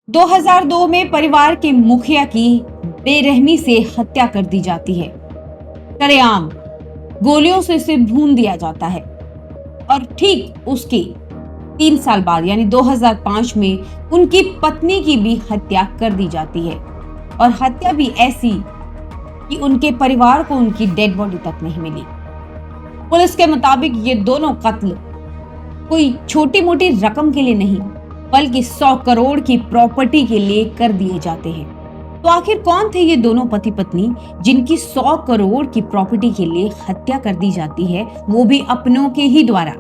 2002 में परिवार के मुखिया की बेरहमी से हत्या कर दी जाती है। सरेआम गोलियों से उसे भून दिया जाता है और ठीक उसके 3 साल बाद यानी 2005 में उनकी पत्नी की भी हत्या कर दी जाती है और हत्या भी ऐसी कि उनके परिवार को उनकी डेड बॉडी तक नहीं मिली। पुलिस के मुताबिक ये दोनों कत्ल कोई छोटी मोटी रकम के लिए नहीं बल्कि 100 करोड़ की प्रॉपर्टी के लिए कर दिए जाते हैं। तो आखिर कौन थे ये दोनों पति पत्नी जिनकी 100 करोड़ की प्रॉपर्टी के लिए हत्या कर दी जाती है, वो भी अपनों के ही द्वारा।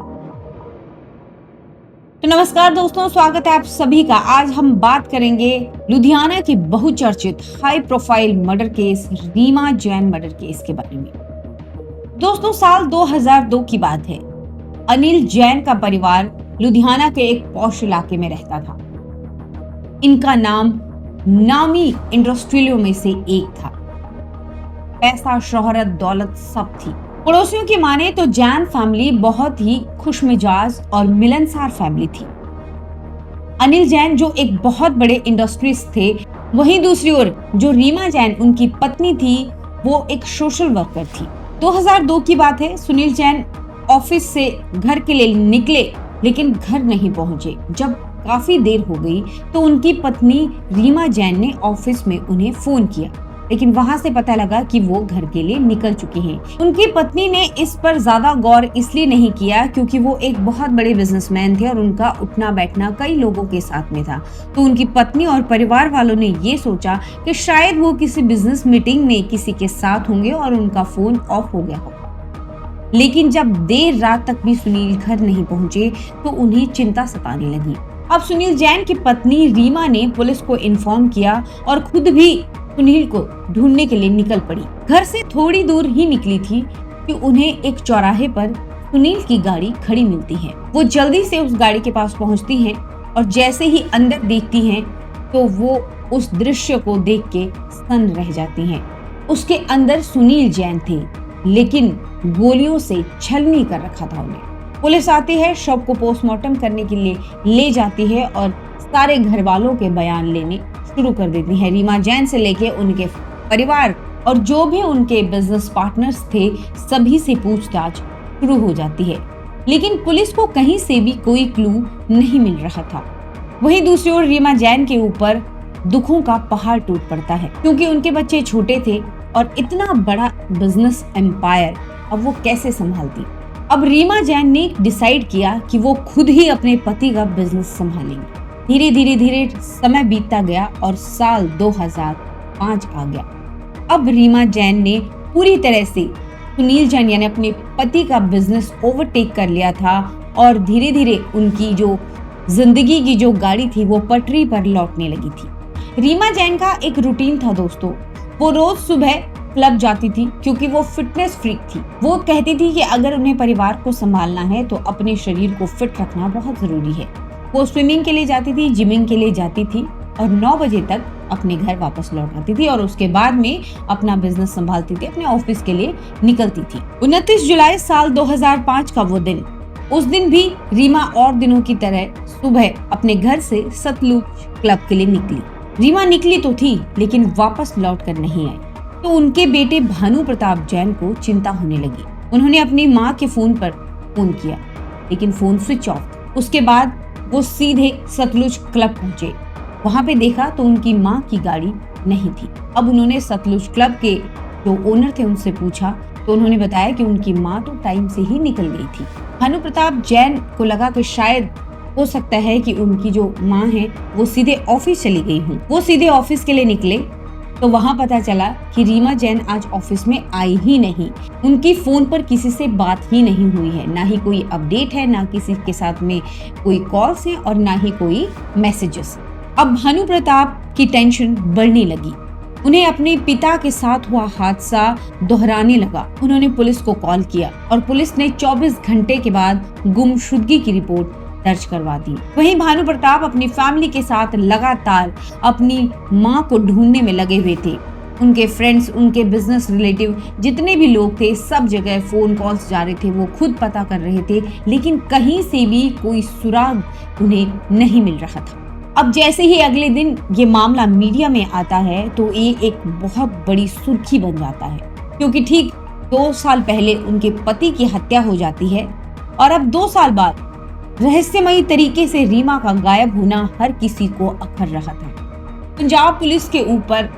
तो नमस्कार दोस्तों, स्वागत है आप सभी का। आज हम बात करेंगे लुधियाना के बहुचर्चित high profile murder case Reema Jain murder case के बारे में। दोस्तों, साल 2002 की बात है। अनिल जैन का परिवार लुधियाना के एक पॉश इलाके में रहता था। इनका नाम नामी इंडस्ट्रियलों में से एक था। पैसा, शोहरत, दौलत सब थी। पड़ोसियों की माने तो जैन फैमिली बहुत ही खुशमिजाज और मिलनसार फैमिली थी। अनिल जैन जो एक बहुत बड़े इंडस्ट्रीज थे, वहीं दूसरी ओर जो रीमा जैन उनकी पत्नी थी, वो एक सोशल वर्कर थी। 2002 की बात है। सुनील जैन ऑफिस से घर के लिए निकले लेकिन घर नहीं पहुंचे। जब काफी देर हो गई तो उनकी पत्नी रीमा जैन ने ऑफिस में उन्हें फोन किया, लेकिन वहां से पता लगा कि वो घर के लिए निकल चुके हैं। उनकी पत्नी ने इस पर ज्यादा गौर इसलिए नहीं किया क्योंकि वो एक बहुत बड़े बिजनेसमैन थे और उनका उठना बैठना कई लोगों के साथ में था। तो उनकी पत्नी और परिवार वालों ने ये सोचा कि शायद वो किसी बिजनेस मीटिंग में किसी के साथ होंगे और उनका फोन ऑफ हो गया हो। लेकिन जब देर रात तक भी सुनील घर नहीं पहुंचे तो उन्हें चिंता सताने लगी। अब सुनील जैन की पत्नी रीमा ने पुलिस को इन्फॉर्म किया और खुद भी सुनील को ढूंढने के लिए निकल पड़ी। घर से थोड़ी दूर ही निकली थी कि उन्हें एक चौराहे पर सुनील की गाड़ी खड़ी मिलती है। वो जल्दी से उस गाड़ी के पास पहुंचती हैं और जैसे ही अंदर देखती हैं तो वो उस दृश्य को देख के सन्न रह जाती हैं। उसके अंदर सुनील जैन थे, लेकिन गोलियों से छलनी कर रखा था उन्हें। पुलिस आती है, शव को पोस्टमार्टम करने के लिए ले जाती है और सारे घर वालों के बयान लेने शुरू कर देती है। रीमा जैन से लेके उनके परिवार और जो भी उनके बिजनेस पार्टनर्स थे, सभी से पूछताछ शुरू हो जाती है। लेकिन पुलिस को कहीं से भी कोई क्लू नहीं मिल रहा था। वहीं दूसरी ओर रीमा जैन के ऊपर दुखों का पहाड़ टूट पड़ता है क्योंकि उनके बच्चे छोटे थे और इतना बड़ा बिजनेस एम्पायर अब वो कैसे संभालती। अब रीमा जैन ने डिसाइड किया कि वो खुद ही अपने पति का बिजनेस संभालेंगे। धीरे धीरे समय बीतता गया और साल 2005 आ गया। अब रीमा जैन ने पूरी तरह से सुनील जैन यानी अपने पति का बिजनेस ओवरटेक कर लिया था और धीरे धीरे उनकी जो जिंदगी की जो गाड़ी थी वो पटरी पर लौटने लगी थी। रीमा जैन का एक रूटीन था दोस्तों। वो रोज सुबह क्लब जाती थी क्योंकि वो फिटनेस फ्रीक थी। वो कहती थी कि अगर उन्हें परिवार को संभालना है तो अपने शरीर को फिट रखना बहुत जरूरी है। वो स्विमिंग के लिए जाती थी, जिमिंग के लिए जाती थी और 9 बजे तक अपने घर वापस लौट आती थी और उसके बाद में अपना बिजनेस संभालती थी, अपने ऑफिस के लिए निकलती थी। 29 जुलाई साल 2005 का वो दिन, उस दिन भी रीमा और दिनों की तरह सुबह अपने घर से सतलुज क्लब के लिए निकली। रीमा निकली तो थी लेकिन वापस लौट कर नहीं आई। तो उनके बेटे भानु प्रताप जैन को चिंता होने लगी। उन्होंने अपनी माँ के फोन पर फोन किया लेकिन फोन स्विच ऑफ। उसके बाद वो सीधे सतलुज क्लब पहुंचे। वहां पे देखा तो उनकी माँ की गाड़ी नहीं थी। अब उन्होंने सतलुज क्लब के जो ओनर थे उनसे पूछा तो उन्होंने बताया कि उनकी माँ तो टाइम से ही निकल गई थी। भानु प्रताप जैन को लगा कि शायद हो सकता है कि उनकी जो माँ है वो सीधे ऑफिस चली गई हूँ। वो सीधे ऑफिस के लिए निकले तो वहां पता चला कि रीमा जैन आज ऑफिस में आई ही नहीं। उनकी फोन पर किसी से बात ही नहीं हुई है, ना ही कोई अपडेट है, ना किसी के साथ में कोई कॉल्स है और ना ही कोई मैसेजेस। अब भानु प्रताप की टेंशन बढ़ने लगी। उन्हें अपने पिता के साथ हुआ हादसा दोहराने लगा। उन्होंने पुलिस को कॉल किया और पुलिस ने 24 घंटे के बाद गुमशुदगी की रिपोर्ट दर्ज करवा दी। वहीं भानु प्रताप अपनी फैमिली के साथ लगातार अपनी मां को ढूंढने में लगे हुए थे। उनके फ्रेंड्स, उनके बिजनेस रिलेटिव जितने भी लोग थे, सब जगह फोन कॉल्स जा रहे थे। वो खुद पता कर रहे थे लेकिन कहीं से भी कोई सुराग उन्हें नहीं मिल रहा था। अब जैसे ही अगले दिन ये मामला मीडिया में आता है तो ये एक बहुत बड़ी सुर्खी बन जाता है, क्योंकि ठीक 2 साल पहले उनके पति की हत्या हो जाती है और अब 2 साल बाद रहस्यमयी तरीके से रीमा का गायब होना हर किसी को अखर रहा था। पंजाब पुलिस के ऊपर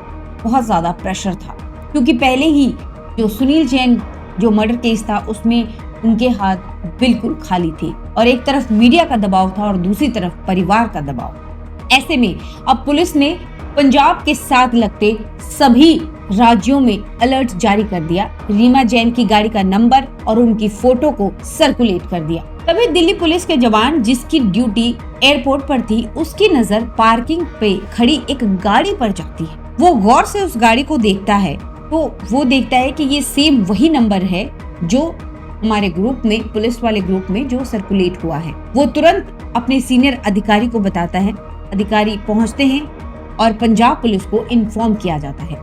बहुत ज्यादा प्रेशर था, क्योंकि पहले ही जो सुनील जैन जो मर्डर केस था उसमें उनके हाथ बिल्कुल खाली थे और एक तरफ मीडिया का दबाव था और दूसरी तरफ परिवार का दबाव। ऐसे में अब पुलिस ने पंजाब के साथ लगते सभी राज्यों में अलर्ट जारी कर दिया। रीमा जैन की गाड़ी का नंबर और उनकी फोटो को सर्कुलेट कर दिया। तभी दिल्ली पुलिस के जवान जिसकी ड्यूटी एयरपोर्ट पर थी, उसकी नजर पार्किंग पे खड़ी एक गाड़ी पर जाती है। वो गौर से उस गाड़ी को देखता है तो वो देखता है कि ये सेम वही नंबर है जो हमारे ग्रुप में, पुलिस वाले ग्रुप में जो सर्कुलेट हुआ है। वो तुरंत अपने सीनियर अधिकारी को बताता है। अधिकारी पहुंचते हैं और पंजाब पुलिस को इन्फॉर्म किया जाता है।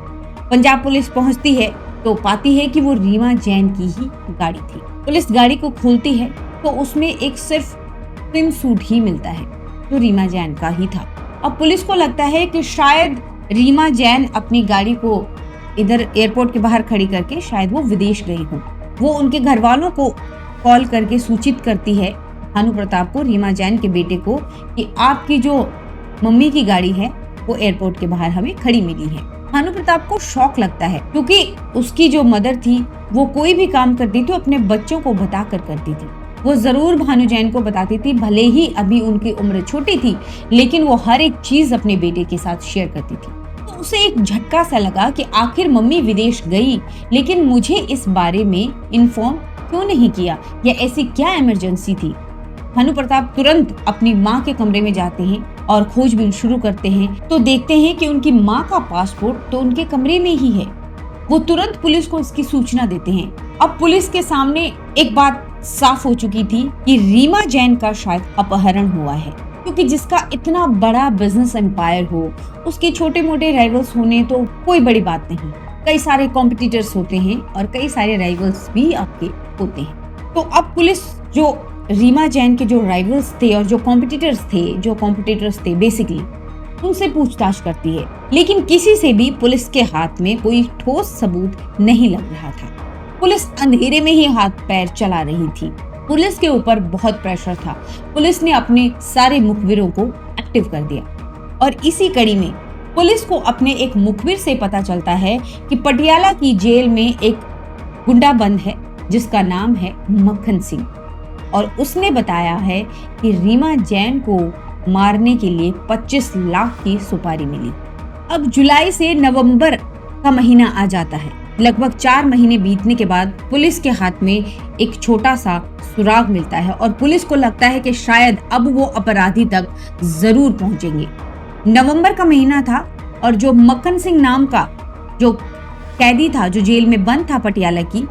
पंजाब पुलिस पहुंचती है तो पाती है कि वो रीमा जैन की ही गाड़ी थी। पुलिस गाड़ी को खोलती है तो उसमें एक सिर्फ स्विम सूट ही मिलता है जो रीमा जैन का ही था। अब पुलिस को लगता है कि शायद रीमा जैन अपनी गाड़ी को इधर एयरपोर्ट के बाहर खड़ी करके शायद वो विदेश गई हो। वो उनके घर वालों को कॉल करके सूचित करती है, भानु प्रताप को, रीमा जैन के बेटे को, कि आपकी जो मम्मी की गाड़ी है वो एयरपोर्ट के बाहर हमें खड़ी मिली है। भानु प्रताप को शॉक लगता है, क्योंकि उसकी जो मदर थी वो कोई भी काम करती थी अपने बच्चों को बता कर करती थी। वो जरूर भानु जैन को बताती थी, भले ही अभी उनकी उम्र छोटी थी, लेकिन वो हर एक चीज अपने बेटे के साथ शेयर करती थी। तो उसे एक झटका सा लगा कि आखिर मम्मी विदेश गई, लेकिन मुझे इस बारे में इन्फॉर्म क्यों नहीं किया, या ऐसी क्या इमरजेंसी थी। भानु प्रताप तुरंत अपनी माँ के कमरे में जाते हैं और खोजबीन शुरू करते हैं तो देखते हैं कि उनकी माँ का पासपोर्ट तो उनके कमरे में ही है। वो तुरंत पुलिस को इसकी सूचना देते हैं। अब पुलिस के सामने एक बात साफ हो चुकी थी कि रीमा जैन का शायद अपहरण हुआ है, क्योंकि जिसका इतना बड़ा बिजनेस एम्पायर हो, उसके छोटे मोटे राइवल्स होने तो कोई बड़ी बात नहीं। कई सारे कॉम्पिटिटर्स होते हैं और कई सारे राइवल्स भी आपके होते हैं। तो अब पुलिस जो रीमा जैन के जो राइवल्स थे और जो कॉम्पिटिटर्स थे बेसिकली, उनसे पूछताछ करती है, लेकिन किसी से भी पुलिस के हाथ में कोई ठोस सबूत नहीं लग रहा था। पुलिस अंधेरे में ही हाथ पैर चला रही थी। पुलिस के ऊपर बहुत प्रेशर था। पुलिस ने अपने सारे मुखबिरों को एक्टिव कर दिया और इसी कड़ी में पुलिस को अपने एक मुखबिर से पता चलता है कि पटियाला की जेल में एक गुंडा बंद है जिसका नाम है मक्खन सिंह, और उसने बताया है कि रीमा जैन को मारने के लिए 25 लाख की सुपारी मिली। अब जुलाई से नवंबर का महीना आ जाता है। लगभग 4 महीने बीतने के बाद पुलिस के हाथ में एक छोटा सा सुराग मिलता है और पुलिस को लगता है कि शायद अब वो अपराधी तक जरूर पहुंचेंगे। नवंबर का महीना था और जो मक्खन सिंह नाम का जो कैदी था, जो जेल में बंद था पटियाला की,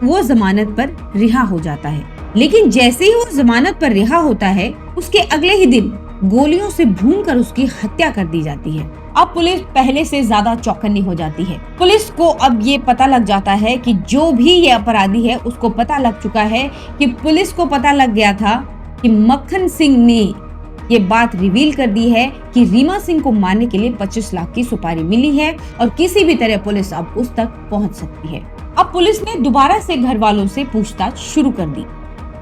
वो जमानत पर रिहा हो जाता है। लेकिन जैसे ही वो जमानत पर रिहा होता है, उसके अगले ही दिन गोलियों से भूनकर उसकी हत्या कर दी जाती है। अब पुलिस पहले से ज्यादा चौकन्नी हो जाती है। पुलिस को अब ये पता लग जाता है कि जो भी ये अपराधी है उसको पता लग चुका है कि पुलिस को पता लग गया था कि मक्खन सिंह ने ये बात रिवील कर दी है कि रीमा सिंह को मारने के लिए 25 लाख की सुपारी मिली है और किसी भी तरह पुलिस अब उस तक पहुंच सकती है। अब पुलिस ने दोबारा से घर वालों से पूछताछ शुरू कर दी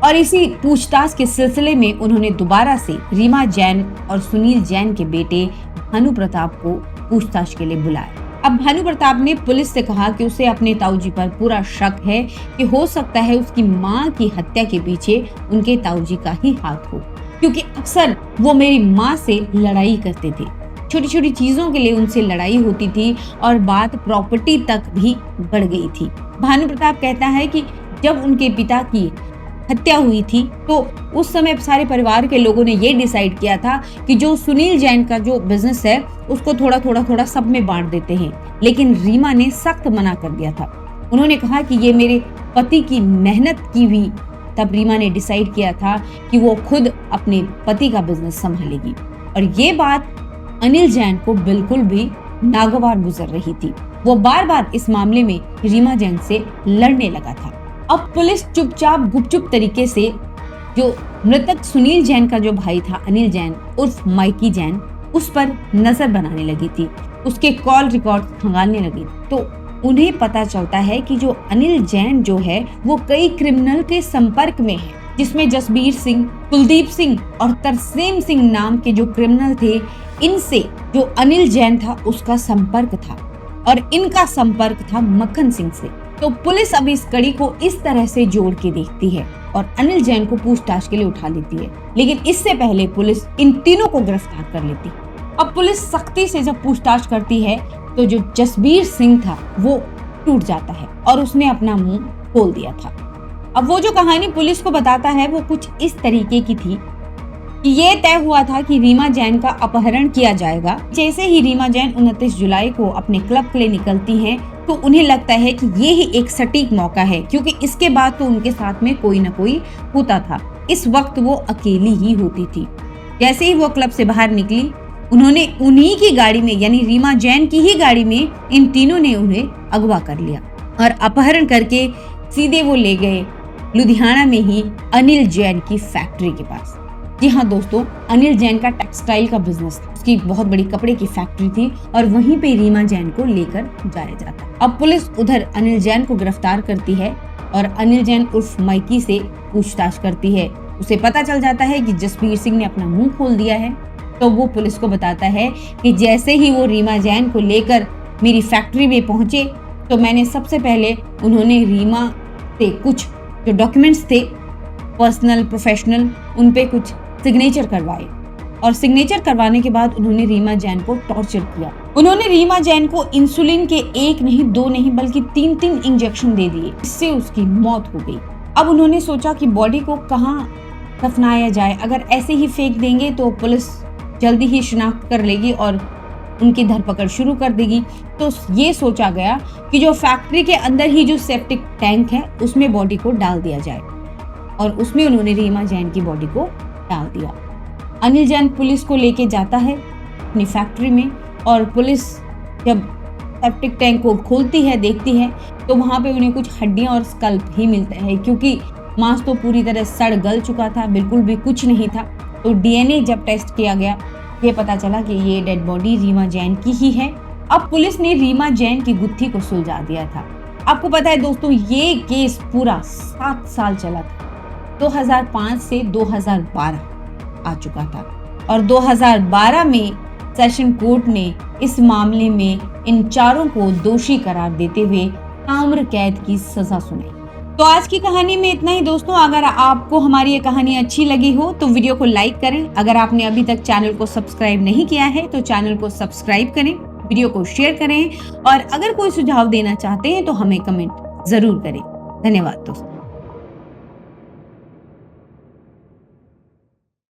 और इसी पूछताछ के सिलसिले में उन्होंने दोबारा से रीमा जैन और सुनील जैन के बेटे भानु प्रताप को पूछताछ के लिए बुलाया। अब भानु प्रताप ने पुलिस से कहा कि उसे अपने ताऊजी पर पूरा शक है कि हो सकता है उसकी मां की हत्या के पीछे उनके ताऊजी का ही हाथ हो, क्योंकि अक्सर वो मेरी मां से लड़ाई करते थे। छोटी छोटी चीजों के लिए उनसे लड़ाई होती थी और बात प्रॉपर्टी तक भी बढ़ गई थी। भानु प्रताप कहता है कि जब उनके पिता की हत्या हुई थी तो उस समय सारे परिवार के लोगों ने ये डिसाइड किया था कि जो सुनील जैन का जो बिजनेस है उसको थोड़ा सब में बांट देते हैं, लेकिन रीमा ने सख्त मना कर दिया था। उन्होंने कहा कि ये मेरे पति की मेहनत की हुई, तब रीमा ने डिसाइड किया था कि वो खुद अपने पति का बिजनेस संभालेगी। और ये बात अनिल जैन को बिल्कुल भी नागवार गुजर रही थी। वो बार बार इस मामले में रीमा जैन से लड़ने लगा था। अब पुलिस चुपचाप गुपचुप तरीके से जो मृतक सुनील जैन का जो भाई था अनिल जैन उर्फ माइकी जैन, उस पर नजर बनाने लगी थी, उसके कॉल रिकॉर्ड खंगालने लगी। तो उन्हें पता चलता है कि जो अनिल जैन जो है वो कई क्रिमिनल के संपर्क में है, जिसमें जसबीर सिंह, कुलदीप सिंह और तरसेम सिंह नाम के जो क्रिमिनल थे, इनसे जो अनिल जैन था उसका संपर्क था और इनका संपर्क था मक्खन सिंह से। तो पुलिस अब इस कड़ी को इस तरह से जोड़ के देखती है और अनिल जैन को पूछताछ के लिए उठा लेती है, लेकिन इससे पहले पुलिस इन तीनों को गिरफ्तार कर लेती। अब पुलिस सख्ती से जब पूछताछ करती है तो जो जसबीर सिंह था वो टूट जाता है और उसने अपना मुंह खोल दिया था। अब वो जो कहानी पुलिस को बताता है वो कुछ इस तरीके की थी कि ये तय हुआ था कि रीमा जैन का अपहरण किया जाएगा। जैसे ही रीमा जैन 29 जुलाई को अपने क्लब के लिए निकलती हैं तो उन्हें लगता है कि ये ही एक सटीक मौका है, क्योंकि इसके बाद तो उनके साथ में कोई न कोई होता था। इस वक्त वो अकेली ही होती थी। जैसे ही वो क्लब से बाहर निकली, उन्होंने उन्हीं की गाड़ी में, यानी रीमा जैन की ही गाड़ी में, इन तीनों ने उन्हें अगवा कर लिया और अपहरण करके सीधे वो ले गए लुधियाना में ही अनिल जैन की फैक्ट्री के पास। जी हाँ दोस्तों, अनिल जैन का टेक्सटाइल का बिजनेस था, उसकी बहुत बड़ी कपड़े की फैक्ट्री थी और वहीं पे रीमा जैन को लेकर जाया जाता। अब पुलिस उधर अनिल जैन को गिरफ्तार करती है और अनिल जैन उर्फ माइकी से पूछताछ करती है। उसे पता चल जाता है कि जसबीर सिंह ने अपना मुंह खोल दिया है। तो वो पुलिस को बताता है कि जैसे ही वो रीमा जैन को लेकर मेरी फैक्ट्री में पहुंचे तो मैंने सबसे पहले उन्होंने रीमा से कुछ जो डॉक्यूमेंट्स थे पर्सनल प्रोफेशनल, उन पे कुछ सिग्नेचर करवाए और सिग्नेचर करवाने के बाद उन्होंने रीमा जैन को टॉर्चर किया। उन्होंने रीमा जैन को इंसुलिन के 1 नहीं 2 नहीं बल्कि 3 इंजेक्शन दे दिए, इससे उसकी मौत हो गई। अब उन्होंने सोचा कि बॉडी को कहाँ दफनाया जाए, अगर ऐसे ही फेंक देंगे तो पुलिस जल्दी ही शिनाख्त कर लेगी और उनकी धरपकड़ शुरू कर देगी। तो ये सोचा गया कि जो फैक्ट्री के अंदर ही जो सेप्टिक टैंक है उसमें बॉडी को डाल दिया जाए और उसमें उन्होंने रीमा जैन की बॉडी को डाल दिया। अनिल जैन पुलिस को लेके जाता है अपनी फैक्ट्री में और पुलिस जब सेप्टिक टैंक को खोलती है, देखती है तो वहां पे उन्हें कुछ हड्डियां और स्कल्प ही मिलता है, क्योंकि मांस तो पूरी तरह सड़ गल चुका था, बिल्कुल भी कुछ नहीं था। तो डीएनए जब टेस्ट किया गया ये पता चला कि ये डेड बॉडी रीमा जैन की ही है। अब पुलिस ने रीमा जैन की गुत्थी को सुलझा दिया था। आपको पता है दोस्तों, ये केस पूरा 7 साल चला था। 2005 से 2012 आ चुका था और 2012 में सेशन कोर्ट ने इस मामले में इन चारों को दोषी करार देते हुए उम्र कैद की सजा सुनाई। तो आज की कहानी में इतना ही दोस्तों। अगर आपको हमारी ये कहानी अच्छी लगी हो तो वीडियो को लाइक करें। अगर आपने अभी तक चैनल को सब्सक्राइब नहीं किया है तो चैनल को सब्सक्राइब करें, वीडियो को शेयर करें और अगर कोई सुझाव देना चाहते हैं तो हमें कमेंट जरूर करें। धन्यवाद दोस्तों।